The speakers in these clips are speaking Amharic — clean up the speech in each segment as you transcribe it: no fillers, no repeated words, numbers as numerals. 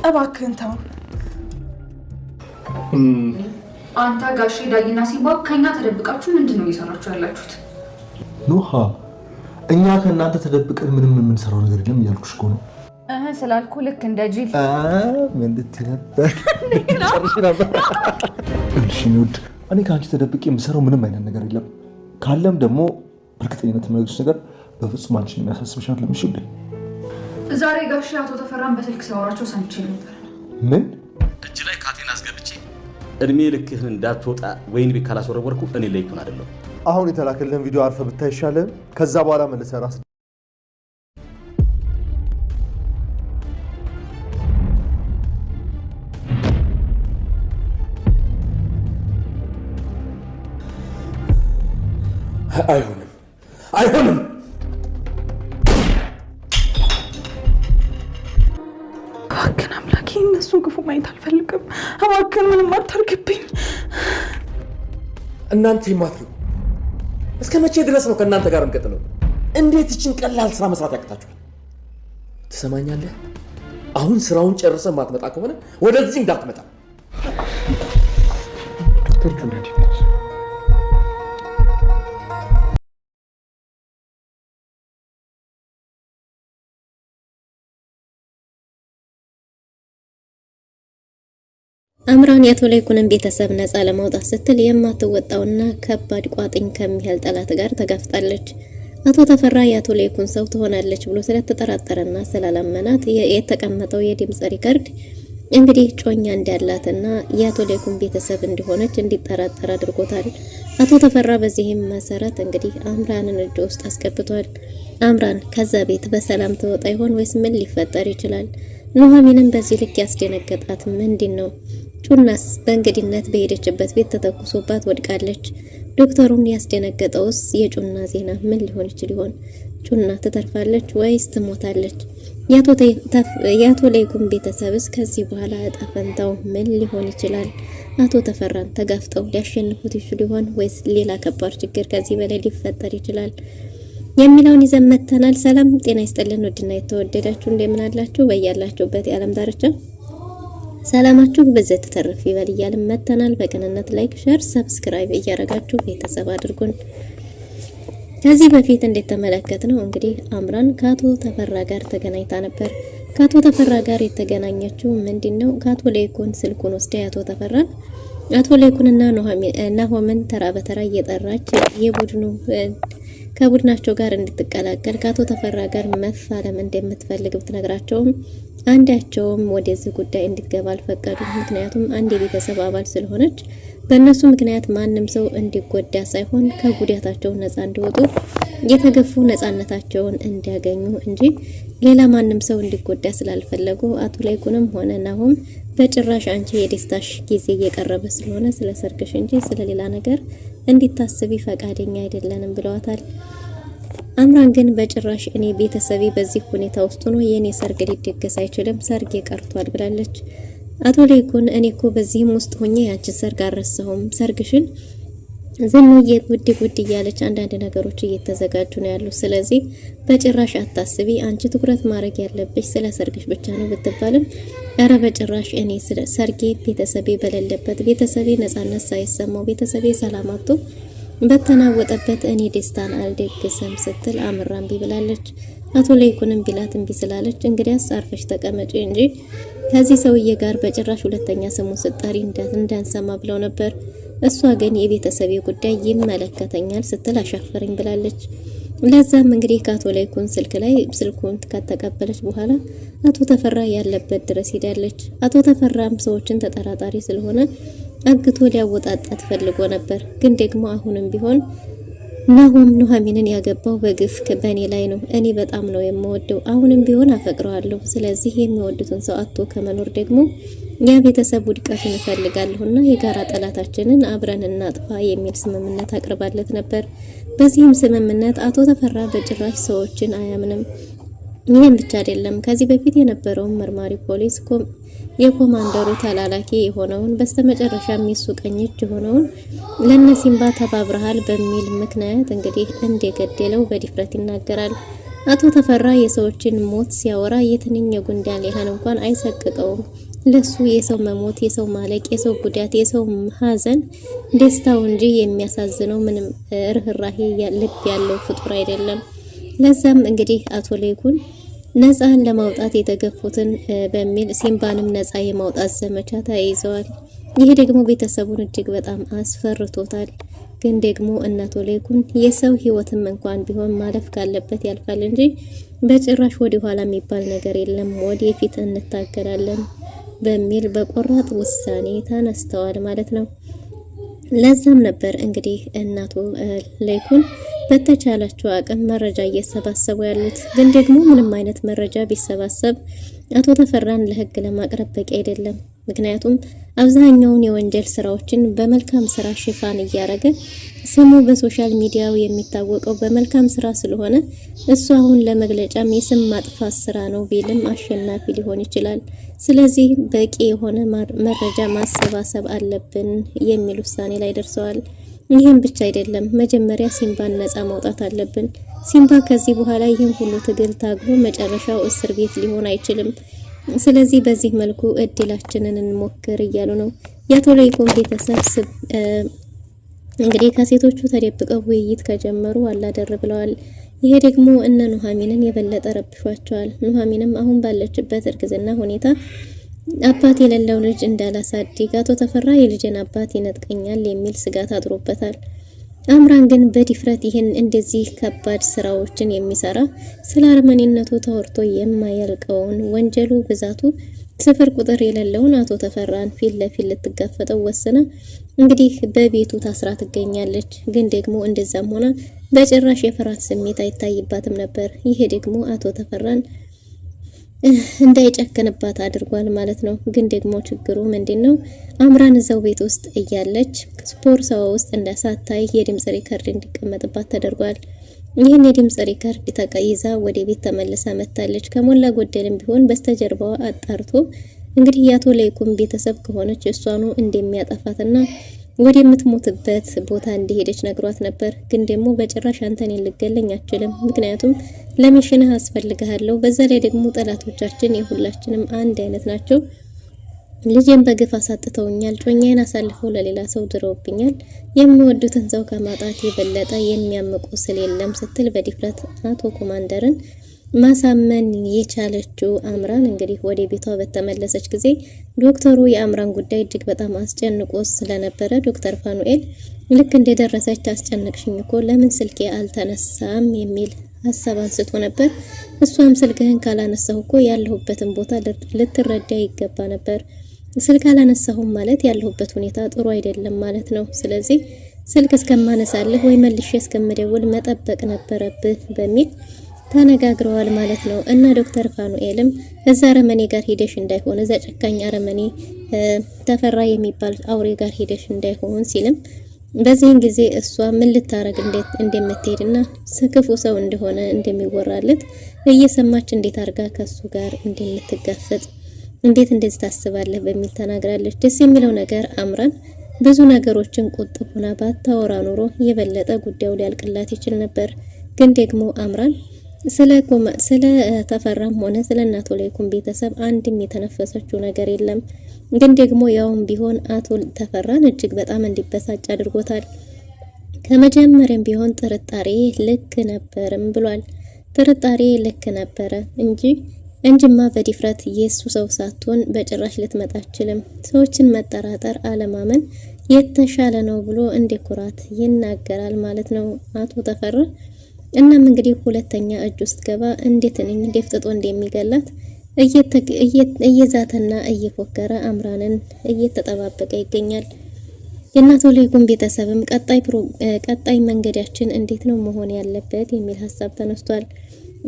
እባክህን ተው። አንተ ጋሼ ዳጊና ሲባብ ከኛ ተደብቃችሁ ምንድነው እየሰራችሁ ያላችሁት? ኑሃ እኛ ከእናንተ ተደብቀን ምንም የምንሰራው ነገር የለም እያልኩሽ እኮ ነው። ስላልኩ ልክ እንደ ጅል ምን ልትይ ነበር? ጨርሽ ነበር። እሺ ንውድ እኔ ከአንቺ ተደብቄ የምሰራው ምንም አይነት ነገር የለም። ካለም ደግሞ በእርግጠኝነት የምነግርሽ ነገር በፍጹም አንቺን የሚያሳስብሽ አይደለም። እሺ ዛሬ ጋሼ አቶ ተፈራን በስልክ ሲያወራቸው ሰምቼ ነበር። ምን? እጅ ላይ ካቴና አስገብቼ እድሜ ልክህን እንዳትወጣ ወይን ቤት ካላስወረወርኩ እኔ ላይ ይኩን አይደለም። አሁን የተላከልህን ቪዲዮ አርፈህ ብታይ ይሻልህ። ከዛ በኋላ መልሰህ ራስ አይሆንም። እባክህን አምላኬ እነሱን ክፉ ማየት አልፈልግም። እባክህን ምንም አታርግብኝ። እናንተ የማትሉ እስከ መቼ ድረስ ነው ከእናንተ ጋር እንቀጥለው? እንዴት ይችን ቀላል ስራ መስራት ያቅታችኋል? ትሰማኛለህ? አሁን ስራውን ጨርሰህ ማትመጣ ከሆነ ወደዚህ እንዳትመጣ። ዶክተር ጁናዲ አምራን ያቶ ለይኩንን ቤተሰብ ነፃ ለማውጣት ስትል የማትወጣውና ከባድ ቋጥኝ ከሚያህል ጠላት ጋር ተጋፍጣለች። አቶ ተፈራ ያቶ ለይኩን ሰው ትሆናለች ብሎ ስለተጠራጠረና ስላላመናት የተቀመጠው የድምጽ ሪከርድ እንግዲህ ጮኛ እንዳላትና ያቶ ለይኩን ቤተሰብ እንደሆነች እንዲጠራጠር አድርጎታል። አቶ ተፈራ በዚህም መሰረት እንግዲህ አምራንን እጅ ውስጥ አስገብቷል። አምራን ከዛ ቤት በሰላም ትወጣ ይሆን ወይስ ምን ሊፈጠር ይችላል? ኑሐሚንን በዚህ ልክ ያስደነገጣት ምንድነው? ጩናስ በእንግዲነት በሄደችበት ቤት ተተኩሶባት ወድቃለች። ዶክተሩን ያስደነገጠውስ የጩና ዜና ምን ሊሆን ይችላል? ጩና ትተርፋለች ወይስ ትሞታለች? ያቶ ለይኩን ቤተሰብስ ከዚህ በኋላ እጣ ፈንታው ምን ሊሆን ይችላል? አቶ ተፈራን ተጋፍጠው ሊያሸንፉት ይችሉ ይሆን ወይስ ሌላ ከባድ ችግር ከዚህ በላይ ሊፈጠር ይችላል የሚለውን ይዘን መተናል። ሰላም ጤና ይስጥልን ውድና የተወደዳችሁ እንደምን አላችሁ? በያላችሁበት የዓለም ዳርቻ ሰላማችሁ በዘት ተተረፍ ይበል እያልን መተናል። በቅንነት ላይክ፣ ሼር፣ ሰብስክራይብ እያደረጋችሁ ቤተሰብ አድርጉን። ከዚህ በፊት እንደተመለከትነው እንግዲህ አምራን ከአቶ ተፈራ ጋር ተገናኝታ ነበር። ከአቶ ተፈራ ጋር የተገናኘችው ምንድነው? ከአቶ ለይኩን ስልኩን ወስዳ አቶ ተፈራን አቶ ለይኩንና ኑሐሚንን ተራ በተራ እየጠራች የቡድኑ ከቡድናቸው ጋር እንድትቀላቀል ከአቶ ተፈራ ጋር መፋለም እንደምትፈልግ ብትነግራቸውም አንዳቸውም ወደዚህ ጉዳይ እንድትገባ አልፈቀዱም። ምክንያቱም አንድ የቤተሰብ አባል ስለሆነች በእነሱ ምክንያት ማንም ሰው እንዲጎዳ ሳይሆን ከጉዳታቸው ነፃ እንዲወጡ የተገፉ ነፃነታቸውን እንዲያገኙ እንጂ ሌላ ማንም ሰው እንዲጎዳ ስላልፈለጉ አቶ ለይኩንም ሆነ ናሆም በጭራሽ አንቺ የደስታሽ ጊዜ እየቀረበ ስለሆነ ስለ ሰርግሽ እንጂ ስለሌላ ነገር እንዲታስቢ ፈቃደኛ አይደለንም ብለዋታል። አምራን ግን በጭራሽ እኔ ቤተሰቤ በዚህ ሁኔታ ውስጥ ነው የኔ ሰርግ ሊደገስ አይችልም፣ ሰርግ ቀርቷል ብላለች። አቶ ለይኩን እኔ እኮ በዚህም ውስጥ ሆኜ ያንቺን ሰርግ አልረሳሁም፣ ሰርግሽን ዝምዬ ጉድ እያለች አንዳንድ ነገሮች እየተዘጋጁ ነው ያሉት። ስለዚህ በጭራሽ አታስቢ፣ አንቺ ትኩረት ማድረግ ያለብሽ ስለ ሰርግሽ ብቻ ነው ብትባልም ኧረ በጭራሽ እኔ ስለ ሰርጌ ቤተሰቤ በሌለበት ቤተሰቤ ነፃነት ሳይሰማው ቤተሰቤ ሰላም አጥቶ በተናወጠበት እኔ ደስታን አልደግስም ስትል አምራን ቢብላለች። አቶ ለይኩንም ቢላት እምቢ ስላለች እንግዲያስ አርፈሽ ተቀመጪ እንጂ ከዚህ ሰውዬ ጋር በጭራሽ ሁለተኛ ስሙን ስጠሪ እንዳንሰማ ብለው ነበር። እሷ ግን የቤተሰቤ ጉዳይ ይመለከተኛል ስትል አሻፈረኝ ብላለች። ለዛም እንግዲህ ከአቶ ለይኩን ስልክ ላይ ስልኩን ከተቀበለች በኋላ አቶ ተፈራ ያለበት ድረስ ሄዳለች። አቶ ተፈራም ሰዎችን ተጠራጣሪ ስለሆነ አግቶ ሊያወጣጣት ፈልጎ ነበር። ግን ደግሞ አሁንም ቢሆን ናሆም ኑሐሚንን ያገባው በግፍ በእኔ ላይ ነው። እኔ በጣም ነው የምወደው፣ አሁንም ቢሆን አፈቅረዋለሁ። ስለዚህ የሚወዱትን ሰው አጥቶ ከመኖር ደግሞ ያ ቤተሰብ ውድቀቱን እፈልጋለሁና የጋራ ጠላታችንን አብረን እናጥፋ የሚል ስምምነት አቅርባለት ነበር። በዚህም ስምምነት አቶ ተፈራ በጭራሽ ሰዎችን አያምንም። ይህም ብቻ አይደለም፣ ከዚህ በፊት የነበረውን መርማሪ ፖሊስ የኮማንደሩ ተላላኪ የሆነውን በስተመጨረሻ የሚሱ ቀኝ እጅ የሆነውን ለነሲምባ ተባብረሃል በሚል ምክንያት እንግዲህ እንደገደለው በድፍረት ይናገራል። አቶ ተፈራ የሰዎችን ሞት ሲያወራ የትንኝ ጉንዳን ያህል እንኳን አይሰቅቀውም። ለሱ የሰው መሞት፣ የሰው ማለቅ፣ የሰው ጉዳት፣ የሰው ሀዘን ደስታው እንጂ የሚያሳዝነው ምንም ርህራሄ ልብ ያለው ፍጡር አይደለም። ለዛም እንግዲህ አቶ ለይኩን ነፃን ለማውጣት የተገፉትን በሚል ሲምባንም ነፃ የማውጣት ዘመቻ ተያይዘዋል። ይሄ ደግሞ ቤተሰቡን እጅግ በጣም አስፈርቶታል። ግን ደግሞ አቶ ለይኩን የሰው ህይወትም እንኳን ቢሆን ማለፍ ካለበት ያልፋል እንጂ በጭራሽ ወደ ኋላ የሚባል ነገር የለም፣ ወደፊት እንታገላለን በሚል በቆራጥ ውሳኔ ተነስተዋል ማለት ነው። ለዛም ነበር እንግዲህ አቶ ለይኩን በተቻላቸው አቅም መረጃ እየሰባሰቡ ያሉት። ግን ደግሞ ምንም አይነት መረጃ ቢሰባሰብ አቶ ተፈራን ለህግ ለማቅረብ በቂ አይደለም። ምክንያቱም አብዛኛውን የወንጀል ስራዎችን በመልካም ስራ ሽፋን እያደረገ ስሙ በሶሻል ሚዲያው የሚታወቀው በመልካም ስራ ስለሆነ እሱ አሁን ለመግለጫም የስም ማጥፋት ስራ ነው ቢልም አሸናፊ ሊሆን ይችላል። ስለዚህ በቂ የሆነ መረጃ ማሰባሰብ አለብን የሚል ውሳኔ ላይ ደርሰዋል። ይህም ብቻ አይደለም፣ መጀመሪያ ሲምባን ነፃ ማውጣት አለብን። ሲምባ ከዚህ በኋላ ይህን ሁሉ ትግል ታግሎ መጨረሻው እስር ቤት ሊሆን አይችልም። ስለዚህ በዚህ መልኩ እድላችንን እንሞክር እያሉ ነው። የአቶ ለይኩን ቤተሰብ እንግዲህ ከሴቶቹ ተደብቀው ውይይት ከጀመሩ አላደር ብለዋል። ይሄ ደግሞ እነ ኑሐሚንን የበለጠ ረብሿቸዋል። ኑሐሚንም አሁን ባለችበት እርግዝና ሁኔታ አባት የሌለው ልጅ እንዳላሳድግ አቶ ተፈራ የልጅን አባት ይነጥቀኛል የሚል ስጋት አድሮበታል። አምራን ግን በድፍረት ይህን እንደዚህ ከባድ ስራዎችን የሚሰራ ስለ አረመኔነቱ ተወርቶ የማያልቀውን ወንጀሉ ብዛቱ ስፍር ቁጥር የሌለውን አቶ ተፈራን ፊት ለፊት ልትጋፈጠው ወሰነ። እንግዲህ በቤቱ ታስራ ትገኛለች። ግን ደግሞ እንደዛም ሆነ በጭራሽ የፍርሃት ስሜት አይታይባትም ነበር። ይሄ ደግሞ አቶ ተፈራን እንዳይጨከንባት አድርጓል ማለት ነው። ግን ደግሞ ችግሩ ምንድነው? አምራን እዛው ቤት ውስጥ እያለች ቦርሳዋ ውስጥ እንዳሳታይ የድምጽ ሪከርድ እንዲቀመጥባት ተደርጓል። ይህን የድምጽ ሪከርድ ተቀይዛ ወደ ቤት ተመልሳ መታለች። ከሞላ ጎደልም ቢሆን በስተጀርባዋ አጣርቶ እንግዲህ የአቶ ለይኩን ቤተሰብ ከሆነች እሷኑ እንደሚያጠፋትና ወደምትሞትበት ቦታ እንደሄደች ነግሯት ነበር። ግን ደግሞ በጭራሽ አንተን ልገለኝ አትችልም፣ ምክንያቱም ለሚሽንህ አስፈልግሃለሁ። በዛ ላይ ደግሞ ጠላቶቻችን የሁላችንም አንድ አይነት ናቸው። ልጄን በግፍ አሳጥተውኛል፣ ጮኛዬን አሳልፈው ለሌላ ሰው ድረውብኛል። የሚወዱትን ሰው ከማጣት የበለጠ የሚያምቁ ስለሌለም ስትል በድፍረት አቶ ኮማንደርን ማሳመን የቻለችው አምራን እንግዲህ ወደ ቤቷ በተመለሰች ጊዜ ዶክተሩ የአምራን ጉዳይ እጅግ በጣም አስጨንቆ ስለነበረ ዶክተር ፋኑኤል ልክ እንደደረሰች ታስጨነቅሽኝ እኮ ለምን ስልኬ አልተነሳም የሚል ሀሳብ አንስቶ ነበር። እሷም ስልክህን ካላነሳሁ እኮ ያለሁበትን ቦታ ልትረዳ ይገባ ነበር። ስልክ አላነሳሁም ማለት ያለሁበት ሁኔታ ጥሩ አይደለም ማለት ነው። ስለዚህ ስልክ እስከማነሳልህ ወይ መልሼ እስከምደውል መጠበቅ ነበረብህ በሚል ተነጋግረዋል ማለት ነው። እና ዶክተር ፋኑኤልም እዛ አረመኔ ጋር ሄደሽ እንዳይሆን እዛ ጨካኝ አረመኔ ተፈራ የሚባል አውሬ ጋር ሄደሽ እንዳይሆን ሲልም በዚህን ጊዜ እሷ ምን ልታረግ እንደምትሄድና ክፉ ሰው እንደሆነ እንደሚወራለት እየሰማች እንዴት አርጋ ከሱ ጋር እንደምትጋፈጥ እንዴት እንደዚህ ታስባለህ በሚል ተናግራለች። ደስ የሚለው ነገር አምራን ብዙ ነገሮችን ቁጥብ ሆና ባታወራ ኖሮ የበለጠ ጉዳዩ ሊያልቅላት ይችል ነበር። ግን ደግሞ አምራን ስለ ተፈራም ሆነ ስለ አቶ ለይኩን ቤተሰብ አንድም የተነፈሰችው ነገር የለም። ግን ደግሞ ያውም ቢሆን አቶ ተፈራን እጅግ በጣም እንዲበሳጭ አድርጎታል። ከመጀመሪያም ቢሆን ጥርጣሬ ልክ ነበርም ብሏል። ጥርጣሬ ልክ ነበረ እንጂማ በድፍረት የሱ ሰው ሳትሆን በጭራሽ ልትመጣ አትችልም። ሰዎችን መጠራጠር አለማመን የተሻለ ነው ብሎ እንደ ኩራት ይናገራል ማለት ነው አቶ ተፈራ። እናም እንግዲህ ሁለተኛ እጅ ውስጥ ገባ እንዴት ነኝ ደፍጥጦ እንደሚገላት እየዛተና እየፎከረ አምራንን እየተጠባበቀ ይገኛል። የአቶ ለይኩን ቤተሰብም ቀጣይ መንገዳችን እንዴት ነው መሆን ያለበት የሚል ሀሳብ ተነስቷል።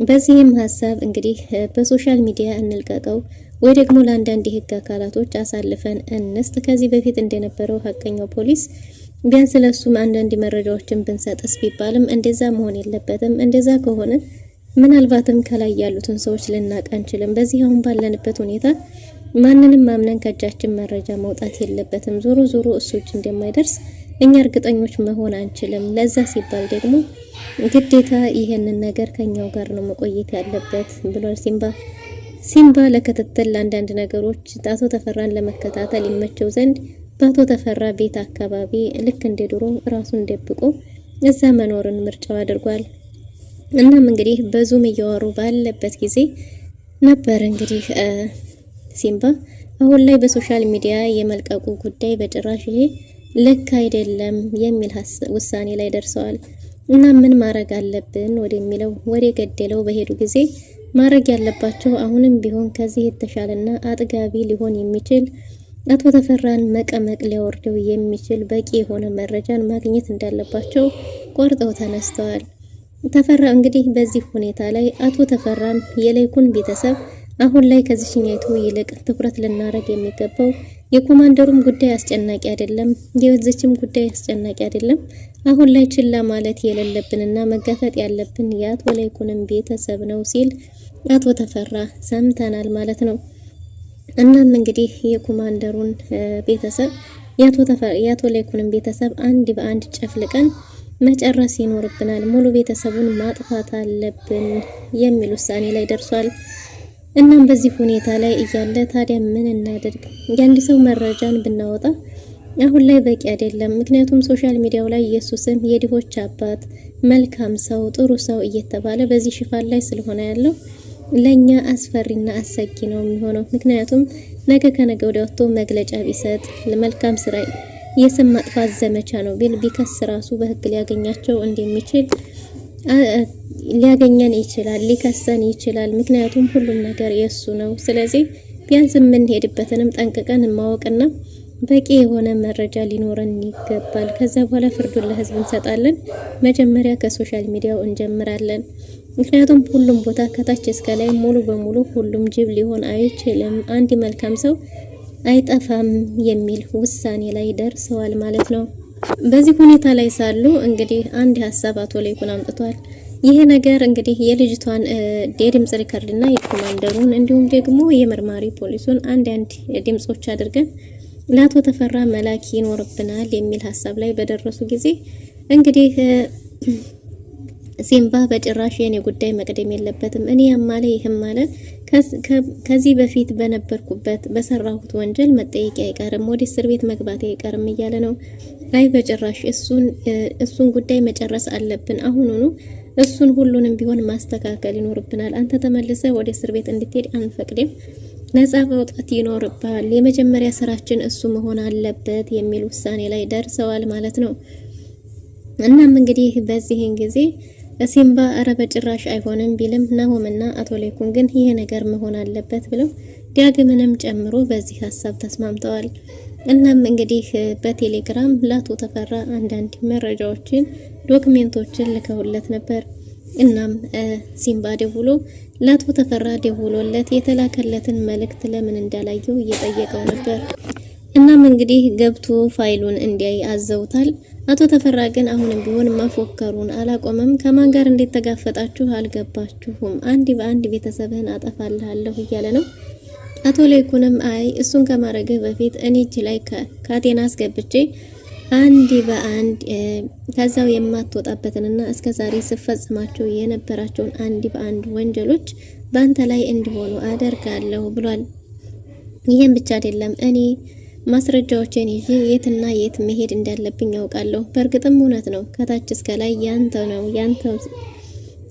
በዚህም ሀሳብ እንግዲህ በሶሻል ሚዲያ እንልቀቀው ወይ ደግሞ ለአንዳንድ የህግ አካላቶች አሳልፈን እንስጥ። ከዚህ በፊት እንደነበረው ሀቀኛው ፖሊስ ቢያንስ ለሱም አንዳንድ መረጃዎችን ብንሰጥስ ቢባልም እንደዛ መሆን የለበትም። እንደዛ ከሆነ ምናልባትም ከላይ ያሉትን ሰዎች ልናቅ አንችልም። በዚህ አሁን ባለንበት ሁኔታ ማንንም ማምነን ከእጃችን መረጃ መውጣት የለበትም። ዞሮ እሱ እጅ እንደማይደርስ እኛ እርግጠኞች መሆን አንችልም። ለዛ ሲባል ደግሞ ግዴታ ይሄንን ነገር ከኛው ጋር ነው መቆየት ያለበት ብሏል ሲምባ ለክትትል ለአንዳንድ ነገሮች አቶ ተፈራን ለመከታተል ይመቸው ዘንድ በአቶ ተፈራ ቤት አካባቢ ልክ እንደ ድሮ ራሱን ደብቆ እዛ መኖርን ምርጫው አድርጓል። እናም እንግዲህ በዙም እያወሩ ባለበት ጊዜ ነበር እንግዲህ ሲምባ አሁን ላይ በሶሻል ሚዲያ የመልቀቁ ጉዳይ በጭራሽ ይሄ ልክ አይደለም የሚል ውሳኔ ላይ ደርሰዋል። እና ምን ማድረግ አለብን ወደሚለው ወደ ገደለው በሄዱ ጊዜ ማድረግ ያለባቸው አሁንም ቢሆን ከዚህ የተሻለና አጥጋቢ ሊሆን የሚችል አቶ ተፈራን መቀመቅ ሊያወርደው የሚችል በቂ የሆነ መረጃን ማግኘት እንዳለባቸው ቆርጠው ተነስተዋል። ተፈራ እንግዲህ በዚህ ሁኔታ ላይ አቶ ተፈራም የላይኩን ቤተሰብ አሁን ላይ ከዚህኛይቱ ይልቅ ትኩረት ልናረግ የሚገባው የኮማንደሩም ጉዳይ አስጨናቂ አይደለም፣ የወዝችም ጉዳይ አስጨናቂ አይደለም። አሁን ላይ ችላ ማለት የሌለብንና መጋፈጥ ያለብን የአቶ ላይኩንም ቤተሰብ ነው ሲል አቶ ተፈራ ሰምተናል ማለት ነው። እናም እንግዲህ የኮማንደሩን ቤተሰብ የአቶ ላይኩንም ቤተሰብ አንድ በአንድ ጨፍልቀን መጨረስ ይኖርብናል፣ ሙሉ ቤተሰቡን ማጥፋት አለብን የሚል ውሳኔ ላይ ደርሷል። እናም በዚህ ሁኔታ ላይ እያለ ታዲያ ምን እናደርግ? የአንድ ሰው መረጃን ብናወጣ አሁን ላይ በቂ አይደለም። ምክንያቱም ሶሻል ሚዲያው ላይ ኢየሱስም የድሆች አባት፣ መልካም ሰው፣ ጥሩ ሰው እየተባለ በዚህ ሽፋን ላይ ስለሆነ ያለው ለኛ አስፈሪና አሰጊ ነው የሚሆነው። ምክንያቱም ነገ ከነገ ወዲያ ወጥቶ መግለጫ ቢሰጥ ለመልካም ስራ የስም ማጥፋት ዘመቻ ነው ቢል ቢከስ ራሱ በህግ ሊያገኛቸው እንደሚችል ሊያገኘን ይችላል፣ ሊከሰን ይችላል። ምክንያቱም ሁሉም ነገር የሱ ነው። ስለዚህ ቢያንስ የምንሄድበትንም ጠንቅቀን ማወቅና በቂ የሆነ መረጃ ሊኖረን ይገባል። ከዛ በኋላ ፍርዱን ለህዝብ እንሰጣለን። መጀመሪያ ከሶሻል ሚዲያው እንጀምራለን። ምክንያቱም ሁሉም ቦታ ከታች እስከ ላይ ሙሉ በሙሉ ሁሉም ጅብ ሊሆን አይችልም፣ አንድ መልካም ሰው አይጠፋም የሚል ውሳኔ ላይ ደርሰዋል ማለት ነው። በዚህ ሁኔታ ላይ ሳሉ እንግዲህ አንድ ሀሳብ አቶ ላይኩን አምጥቷል። ይሄ ነገር እንግዲህ የልጅቷን የድምጽ ሪከርድና የኮማንደሩን እንዲሁም ደግሞ የመርማሪ ፖሊሱን አንድ ድምጾች አድርገን ለአቶ ተፈራ መላክ ይኖርብናል የሚል ሀሳብ ላይ በደረሱ ጊዜ እንግዲህ ሲምባ በጭራሽ የኔ ጉዳይ መቅደም የለበትም፣ እኔ ያማለ ይሄም ማለት ከዚህ በፊት በነበርኩበት በሰራሁት ወንጀል መጠየቅ አይቀርም፣ ወደ እስር ቤት መግባት አይቀርም እያለ ነው። አይ በጭራሽ እሱን ጉዳይ መጨረስ አለብን፣ አሁኑኑ እሱን ሁሉንም ቢሆን ማስተካከል ይኖርብናል። አንተ ተመልሰ ወደ እስር ቤት እንድትሄድ አንፈቅድም፣ ነፃ መውጣት ይኖርብሃል፣ የመጀመሪያ ስራችን እሱ መሆን አለበት የሚል ውሳኔ ላይ ደርሰዋል ማለት ነው። እናም እንግዲህ በዚህን ጊዜ ሲምባ አረ በጭራሽ አይሆንም ቢልም ናሆምና አቶ ላይኩን ግን ይሄ ነገር መሆን አለበት ብለው ዳግምንም ጨምሮ በዚህ ሀሳብ ተስማምተዋል። እናም እንግዲህ በቴሌግራም ለአቶ ተፈራ አንዳንድ መረጃዎችን ዶክሜንቶችን ልከውለት ነበር። እናም ሲምባ ደውሎ ለአቶ ተፈራ ደውሎለት የተላከለትን መልእክት ለምን እንዳላየው እየጠየቀው ነበር። እናም እንግዲህ ገብቶ ፋይሉን እንዲያይ አዘውታል። አቶ ተፈራ ግን አሁንም ቢሆን መፎከሩን አላቆመም። ከማን ጋር እንዴት ተጋፈጣችሁ አልገባችሁም፣ አንድ በአንድ ቤተሰብህን አጠፋልሃለሁ እያለ ነው። አቶ ላይኩንም አይ እሱን ከማረግህ በፊት እኔ እጅ ላይ ካቴና አስገብቼ አንድ በአንድ ከዛው የማትወጣበትንና እስከዛሬ ስፈጽማቸው የነበራቸውን አንድ በአንድ ወንጀሎች በአንተ ላይ እንዲሆኑ አደርጋለሁ ብሏል። ይሄን ብቻ አይደለም እኔ ማስረጃዎችን ይዤ የትና የት መሄድ እንዳለብኝ ያውቃለሁ። በእርግጥም እውነት ነው፣ ከታች እስከ ላይ ያንተ ነው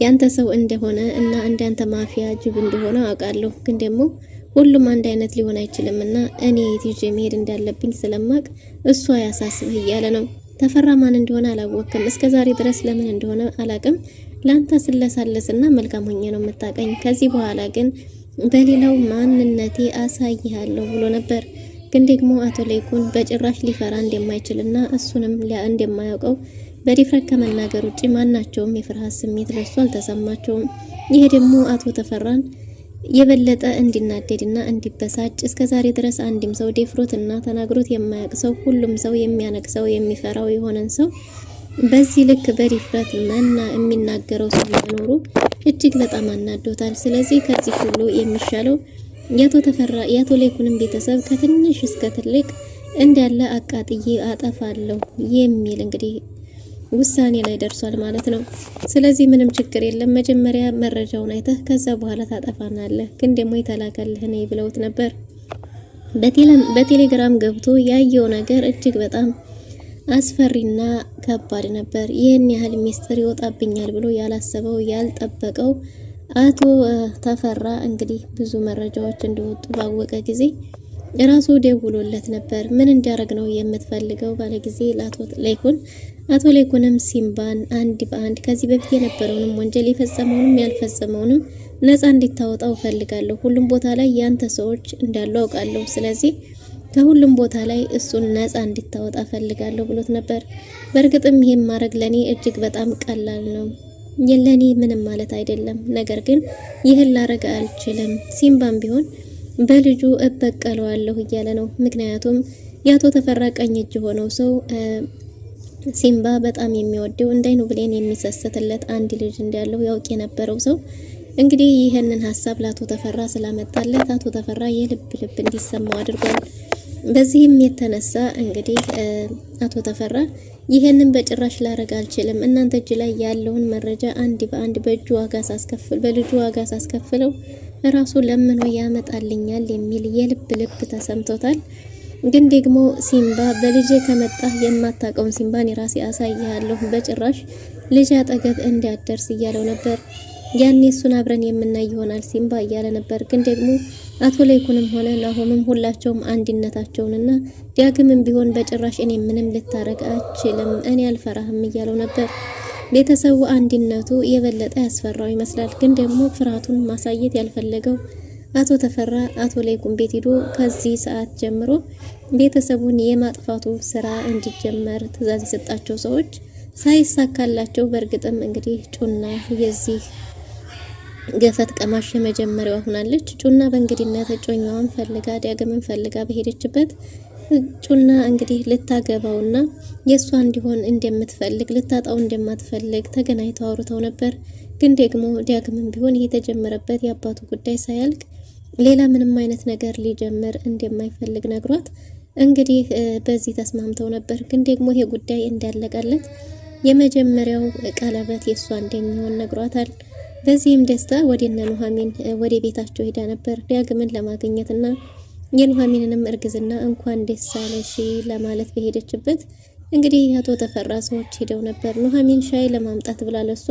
ያንተ ሰው እንደሆነ እና እንዳንተ ማፊያ ጅብ እንደሆነ አውቃለሁ። ግን ደግሞ ሁሉም አንድ አይነት ሊሆን አይችልምና እኔ የት ይዤ መሄድ እንዳለብኝ ስለማቅ እሱ አያሳስብህ እያለ ነው። ተፈራ ማን እንደሆነ አላወቅም፣ እስከዛሬ ድረስ ለምን እንደሆነ አላቅም። ላንተ ስለሳለስና መልካም ሆኜ ነው የምታቀኝ። ከዚህ በኋላ ግን በሌላው ማንነቴ አሳይሃለሁ ብሎ ነበር። ግን ደግሞ አቶ ላይኩን በጭራሽ ሊፈራ እንደማይችልና እሱንም እንደማያውቀው በድፍረት ከመናገር ውጪ ማናቸውም የፍርሃት ስሜት ለሱ አልተሰማቸውም። ይሄ ደግሞ አቶ ተፈራን የበለጠ እንዲናደድና እንዲበሳጭ እስከዛሬ ድረስ አንድም ሰው ደፍሮትና ተናግሮት የማያውቅ ሰው ሁሉም ሰው የሚያነቅሰው የሚፈራው የሆነን ሰው በዚህ ልክ በድፍረት የሚናገረው ሰው መኖሩ እጅግ በጣም አናዶታል። ስለዚህ ከዚህ ሁሉ የሚሻለው የአቶ ላይኩንም ቤተሰብ ከትንሽ እስከ ትልቅ እንዳለ አቃጥዬ አጠፋለሁ የሚል እንግዲህ ውሳኔ ላይ ደርሷል ማለት ነው። ስለዚህ ምንም ችግር የለም፣ መጀመሪያ መረጃውን አይተህ ከዛ በኋላ ታጠፋናለህ፣ ግን ደግሞ የተላከልህ ነይ ብለውት ነበር። በቴሌግራም ገብቶ ያየው ነገር እጅግ በጣም አስፈሪና ከባድ ነበር። ይህን ያህል ሚስጥር ይወጣብኛል ብሎ ያላሰበው ያልጠበቀው አቶ ተፈራ እንግዲህ ብዙ መረጃዎች እንደወጡ ባወቀ ጊዜ ራሱ ደውሎለት ነበር። ምን እንዲያደርግ ነው የምትፈልገው ባለ ጊዜ አቶ ለይኩንም ሲምባን አንድ በአንድ ከዚህ በፊት የነበረውንም ወንጀል የፈጸመውንም ያልፈጸመውንም ነፃ እንዲታወጣው ፈልጋለሁ። ሁሉም ቦታ ላይ ያንተ ሰዎች እንዳሉ አውቃለሁ። ስለዚህ ከሁሉም ቦታ ላይ እሱን ነፃ እንዲታወጣ ፈልጋለሁ ብሎት ነበር። በእርግጥም ይሄን ማድረግ ለኔ እጅግ በጣም ቀላል ነው፣ ለኔ ምንም ማለት አይደለም። ነገር ግን ይህን ላረግ አልችልም። ሲምባም ቢሆን በልጁ እበቀለዋለሁ እያለ ነው። ምክንያቱም የአቶ ተፈራ ቀኝ እጅ ሆነው ሰው ሲምባ በጣም የሚወደው እንዳይኑ ብሌን የሚሰስትለት አንድ ልጅ እንዳለው ያውቅ የነበረው ሰው እንግዲህ ይህንን ሀሳብ ለአቶ ተፈራ ስላመጣለት አቶ ተፈራ የልብ እንዲሰማው አድርጓል። በዚህም የተነሳ እንግዲህ አቶ ተፈራ ይህንን በጭራሽ ላረግ አልችልም፣ እናንተ እጅ ላይ ያለውን መረጃ አንድ በአንድ በልጁ ዋጋ ሳስከፍለው ራሱ ለምኖ ያመጣልኛል የሚል የልብ ተሰምቶታል። ግን ደግሞ ሲምባ በልጄ ከመጣ የማታውቀውን ሲምባን የራሴ አሳይሃለሁ፣ በጭራሽ ልጅ አጠገብ እንዲያደርስ እያለው ነበር። ያኔ እሱን አብረን የምናይ ይሆናል ሲምባ እያለ ነበር። ግን ደግሞ አቶ ለይኩንም ሆነ ናሆምም ሁላቸውም አንድነታቸውንና ዳግምም ቢሆን በጭራሽ እኔ ምንም ልታረግ አልችልም፣ እኔ አልፈራህም እያለው ነበር። ቤተሰቡ አንድነቱ የበለጠ ያስፈራው ይመስላል። ግን ደግሞ ፍርሃቱን ማሳየት ያልፈለገው አቶ ተፈራ አቶ ለይኩን ቤት ሄዶ ከዚህ ሰዓት ጀምሮ ቤተሰቡን የማጥፋቱ ስራ እንዲጀመር ትዕዛዝ የሰጣቸው ሰዎች ሳይሳካላቸው በእርግጥም እንግዲህ ጩና የዚህ ገፈት ቀማሽ የመጀመሪያዋ ሆናለች። ጩና በእንግዲነት እጮኛዋን ፈልጋ ዳግምን ፈልጋ በሄደችበት ጩና እንግዲህ ልታገባውና የሷ እንዲሆን እንደምትፈልግ ልታጣው እንደማትፈልግ ተገናኝተው አውርተው ነበር። ግን ደግሞ ዳግምን ቢሆን ይሄ የተጀመረበት የአባቱ ጉዳይ ሳያልቅ ሌላ ምንም አይነት ነገር ሊጀምር እንደማይፈልግ ነግሯት እንግዲህ በዚህ ተስማምተው ነበር። ግን ደግሞ ይሄ ጉዳይ እንዳለቀለት የመጀመሪያው ቀለበት የሷ እንደሚሆን ነግሯታል። በዚህም ደስታ ወደነ ኑሐሚን ወደ ቤታቸው ሄዳ ነበር ዳግምን ለማግኘትና የኑሐሚንንም እርግዝና እንኳን ደስ አለሽ ለማለት በሄደችበት እንግዲህ አቶ ተፈራ ሰዎች ሄደው ነበር። ኑሐሚን ሻይ ለማምጣት ብላ ለሷ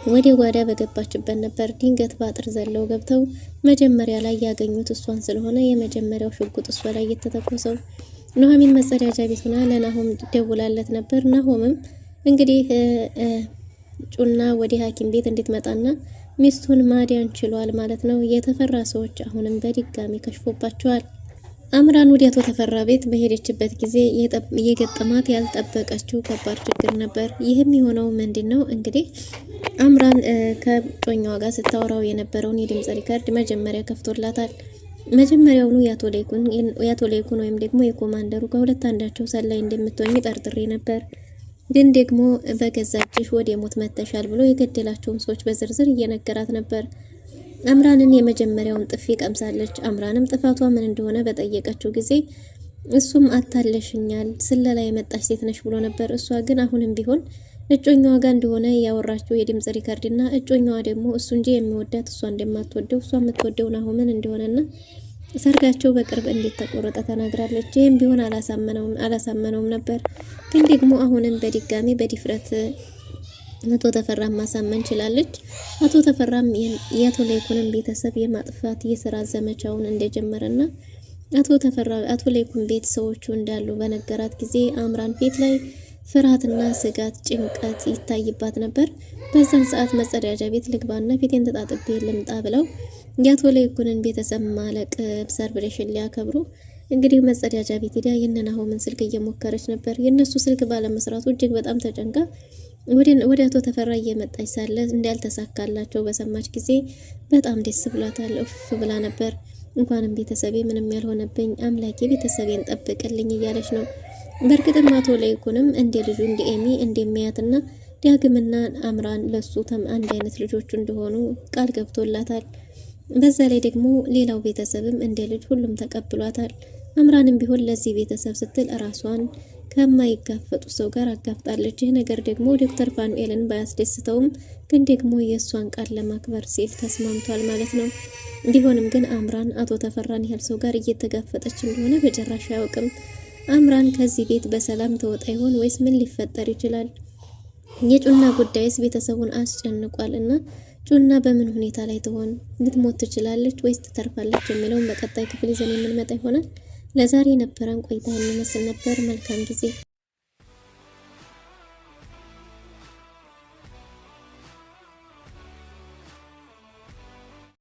ወደ ጓዳ በገባችበት ነበር ድንገት ባጥር ዘለው ገብተው መጀመሪያ ላይ ያገኙት እሷን ስለሆነ የመጀመሪያው ሽጉጥ እሷ ላይ የተተኮሰው። ኑሐሚን መጸዳጃ ቤት ሆና ለናሆም ደውላለት ነበር። ናሆምም እንግዲህ ጩና ወደ ሐኪም ቤት እንድትመጣና ሚስቱን ማዳን ችሏል ማለት ነው። የተፈራ ሰዎች አሁንም በድጋሚ ከሽፎባቸዋል። አምራን ወደ አቶ ተፈራ ቤት በሄደችበት ጊዜ የገጠማት ያልጠበቀችው ከባድ ችግር ነበር። ይህም የሆነው ምንድነው እንግዲህ አምራን ከጮኛዋ ጋር ስታወራው የነበረውን የድምጽ ሪከርድ መጀመሪያ ከፍቶላታል። መጀመሪያውኑ ያቶ ለይኩን ወይም ደግሞ የኮማንደሩ ከሁለት አንዳቸው ሰላይ እንደምትሆኝ ጠርጥሬ ነበር፣ ግን ደግሞ በገዛችሽ ወደ ሞት መተሻል ብሎ የገደላቸውን ሰዎች በዝርዝር እየነገራት ነበር። አምራንን የመጀመሪያውን ጥፊ ቀምሳለች። አምራንም ጥፋቷ ምን እንደሆነ በጠየቀችው ጊዜ እሱም አታለሽኛል፣ ስለላ የመጣች ሴት ነሽ ብሎ ነበር። እሷ ግን አሁንም ቢሆን እጮኛዋ ጋር እንደሆነ ያወራችው የድምጽ ሪከርድና እጮኛዋ ደግሞ እሱ እንጂ የሚወዳት እሷ እንደማትወደው እሷ የምትወደው ናሆምን እንደሆነና ሰርጋቸው በቅርብ እንዴት ተቆረጠ ተናግራለች። ይህም ቢሆን አላሳመነውም ነበር። ግን ደግሞ አሁንም በድጋሚ በድፍረት አቶ ተፈራ ማሳመን ችላለች። አቶ ተፈራም የአቶ ለይኩንን ቤተሰብ የማጥፋት የስራ ዘመቻውን እንደጀመረና አቶ ለይኩን ቤት ሰዎቹ እንዳሉ በነገራት ጊዜ አምራን ፊት ላይ ፍርሃትና ስጋት፣ ጭንቀት ይታይባት ነበር። በዛን ሰዓት መጸዳጃ ቤት ልግባና ፊቴን ተጣጥቤ ልምጣ ብለው የአቶ ለይኩንን ቤተሰብ ማለቅ ሰርብሬሽን ሊያከብሩ እንግዲህ መጸዳጃ ቤት ሄዳ የነናሆምን ስልክ እየሞከረች ነበር። የነሱ ስልክ ባለመስራቱ እጅግ በጣም ተጨንቃ ወደ አቶ ተፈራ እየመጣች ሳለ እንዳልተሳካላቸው በሰማች ጊዜ በጣም ደስ ብሏታል። እፍ ብላ ነበር። እንኳንም ቤተሰቤ ምንም ያልሆነብኝ አምላኬ ቤተሰቤን ጠብቅልኝ እያለች ነው። በእርግጥም አቶ ለይኩንም እንደ ልጁ እንደ ኤሚ እንደሚያትና ዳግምና አምራን ለሱ አንድ አይነት ልጆቹ እንደሆኑ ቃል ገብቶላታል። በዛ ላይ ደግሞ ሌላው ቤተሰብም እንደ ልጅ ሁሉም ተቀብሏታል። አምራንም ቢሆን ለዚህ ቤተሰብ ስትል ራሷን ከማይጋፈጡ ሰው ጋር አጋፍጣለች። ይህ ነገር ደግሞ ዶክተር ፋኑኤልን ባያስደስተውም ግን ደግሞ የእሷን ቃል ለማክበር ሲል ተስማምቷል ማለት ነው። ቢሆንም ግን አምራን አቶ ተፈራን ያህል ሰው ጋር እየተጋፈጠች እንደሆነ በጭራሽ አያውቅም። አምራን ከዚህ ቤት በሰላም ተወጣ ይሆን ወይስ ምን ሊፈጠር ይችላል? የጩና ጉዳይስ ቤተሰቡን አስጨንቋል እና ጩና በምን ሁኔታ ላይ ትሆን? ልትሞት ትችላለች ወይስ ትተርፋለች የሚለውን በቀጣይ ክፍል ይዘን የምንመጣ ይሆናል። ለዛሬ የነበረን ቆይታ የሚመስል ነበር። መልካም ጊዜ